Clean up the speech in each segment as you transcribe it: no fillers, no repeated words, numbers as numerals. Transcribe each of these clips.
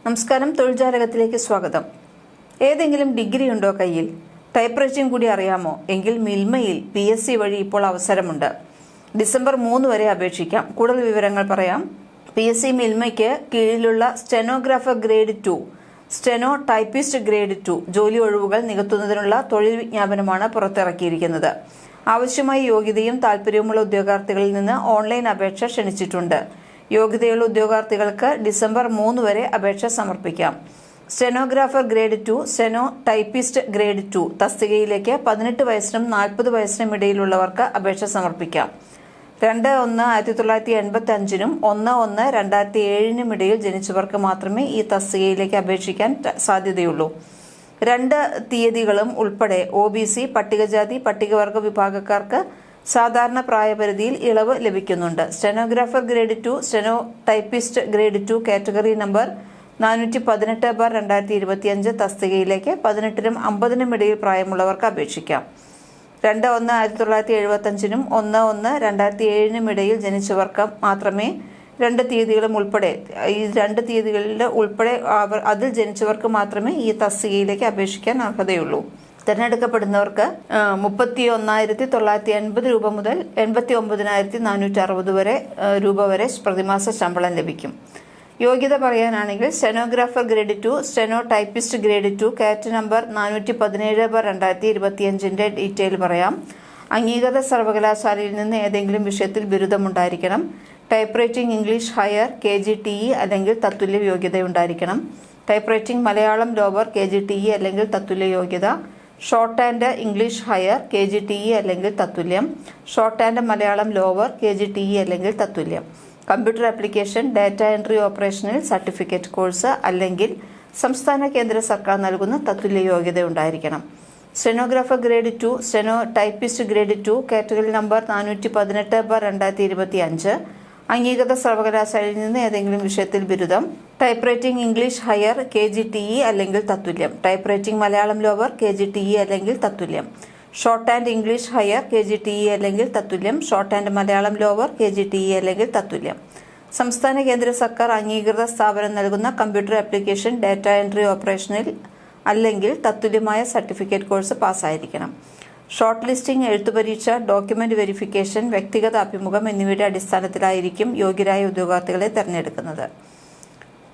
നമസ്കാരം, തൊഴിൽജാലകത്തിലേക്ക് സ്വാഗതം. ഏതെങ്കിലും ഡിഗ്രി ഉണ്ടോ കയ്യിൽ? ടൈപ്പ് റൈറ്റിംഗ് കൂടി അറിയാമോ? എങ്കിൽ മിൽമയിൽ PSC വഴി ഇപ്പോൾ അവസരമുണ്ട്. ഡിസംബർ 3 വരെ അപേക്ഷിക്കാം. കൂടുതൽ വിവരങ്ങൾ പറയാം. PSC മിൽമയ്ക്ക് കീഴിലുള്ള stenographer grade 2, steno typist grade 2 ജോലി ഒഴിവുകൾ നികത്തുന്നതിനുള്ള തൊഴിൽ വിജ്ഞാപനമാണ് പുറത്തിറക്കിയിരിക്കുന്നത്. ആവശ്യമായ യോഗ്യതയും താൽപര്യവുമുള്ള ഉദ്യോഗാർത്ഥികളിൽ നിന്ന് ഓൺലൈൻ അപേക്ഷ ക്ഷണിച്ചിട്ടുണ്ട്. യോഗ്യതയുള്ള ഉദ്യോഗാർത്ഥികൾക്ക് ഡിസംബർ 3 വരെ അപേക്ഷ സമർപ്പിക്കാം. Stenographer grade 2, steno typist grade 2 തസ്തികയിലേക്ക് 18 വയസ്സിനും 40 വയസ്സിനും ഇടയിലുള്ളവർക്ക് അപേക്ഷ സമർപ്പിക്കാം. 2/1/1985 1/1/2007 ഇടയിൽ ജനിച്ചവർക്ക് മാത്രമേ ഈ തസ്തികയിലേക്ക് അപേക്ഷിക്കാൻ സാധ്യതയുള്ളൂ. 2 തീയതികളും ഉൾപ്പെടെ OBC, പട്ടികജാതി, പട്ടികവർഗ വിഭാഗക്കാർക്ക് സാധാരണ പ്രായപരിധിയിൽ ഇളവ് ലഭിക്കുന്നുണ്ട്. Stenographer grade 2, steno typist grade 2 category number 418/2025 തസ്തികയിലേക്ക് 18നും 50നും ഇടയിൽ പ്രായമുള്ളവർക്ക് അപേക്ഷിക്കാം. 2/1/1975 1/1/2007 ഇടയിൽ ജനിച്ചവർക്ക് മാത്രമേ 2 തീയതികളും ഉൾപ്പെടെ ഈ 2 തീയതികളിൽ ഉൾപ്പെടെ അതിൽ ജനിച്ചവർക്ക് മാത്രമേ ഈ തസ്തികയിലേക്ക് അപേക്ഷിക്കാൻ അർഹതയുള്ളൂ. തിരഞ്ഞെടുക്കപ്പെടുന്നവർക്ക് 31,980 രൂപ മുതൽ 89,460 രൂപ വരെ പ്രതിമാസ ശമ്പളം ലഭിക്കും. യോഗ്യത പറയാനാണെങ്കിൽ stenographer grade 2, steno typist grade 2 കാറ്റ് നമ്പർ 417/2025 ഡീറ്റെയിൽ പറയാം. അംഗീകൃത സർവകലാശാലയിൽ നിന്ന് ഏതെങ്കിലും വിഷയത്തിൽ ബിരുദമുണ്ടായിരിക്കണം. Typewriting English higher KGTE അല്ലെങ്കിൽ തത്തുല്യ യോഗ്യതയുണ്ടായിരിക്കണം. Typewriting Malayalam lower KGTE അല്ലെങ്കിൽ തത്തുല്യ യോഗ്യത. Shorthand English higher KGTE അല്ലെങ്കിൽ തത്തുല്യം. Shorthand Malayalam lower KGTE അല്ലെങ്കിൽ തത്തുല്യം. കമ്പ്യൂട്ടർ ആപ്ലിക്കേഷൻ, ഡാറ്റ എൻട്രി ഓപ്പറേഷനിൽ സർട്ടിഫിക്കറ്റ് കോഴ്സ് അല്ലെങ്കിൽ സംസ്ഥാന കേന്ദ്ര സർക്കാർ നൽകുന്ന തത്തുല്യ യോഗ്യത ഉണ്ടായിരിക്കണം. Stenographer grade 2, steno typist grade 2 category number 418/2025 അംഗീകൃത സർവകലാശാലയിൽ നിന്ന് ഏതെങ്കിലും വിഷയത്തിൽ ബിരുദം. Typewriting English higher KGTE അല്ലെങ്കിൽ തത്തുല്യം. Typewriting Malayalam lower KGTE അല്ലെങ്കിൽ തത്തുല്യം. Shorthand English higher KGTE അല്ലെങ്കിൽ തത്തുല്യം. Shorthand Malayalam lower KGTE അല്ലെങ്കിൽ തത്തുല്യം. സംസ്ഥാന കേന്ദ്ര സർക്കാർ അംഗീകൃത സ്ഥാപനം നൽകുന്ന കമ്പ്യൂട്ടർ ആപ്ലിക്കേഷൻ, ഡാറ്റ എൻട്രി ഓപ്പറേഷനിൽ അല്ലെങ്കിൽ തത്തുല്യമായ സർട്ടിഫിക്കറ്റ് കോഴ്സ് പാസ്സായിരിക്കണം. ഷോർട്ട് ലിസ്റ്റിംഗ്, എഴുത്തുപരീക്ഷ, ഡോക്യുമെന്റ് വെരിഫിക്കേഷൻ, വ്യക്തിഗത അഭിമുഖം എന്നിവയുടെ അടിസ്ഥാനത്തിലായിരിക്കും യോഗ്യരായ ഉദ്യോഗാർത്ഥികളെ തിരഞ്ഞെടുക്കുന്നത്.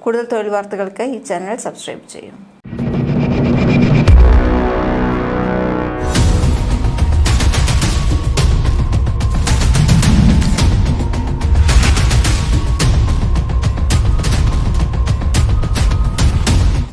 കൂടുതൽ തൊഴിൽ വാർത്തകൾക്ക് ഈ ചാനൽ സബ്സ്ക്രൈബ് ചെയ്യും.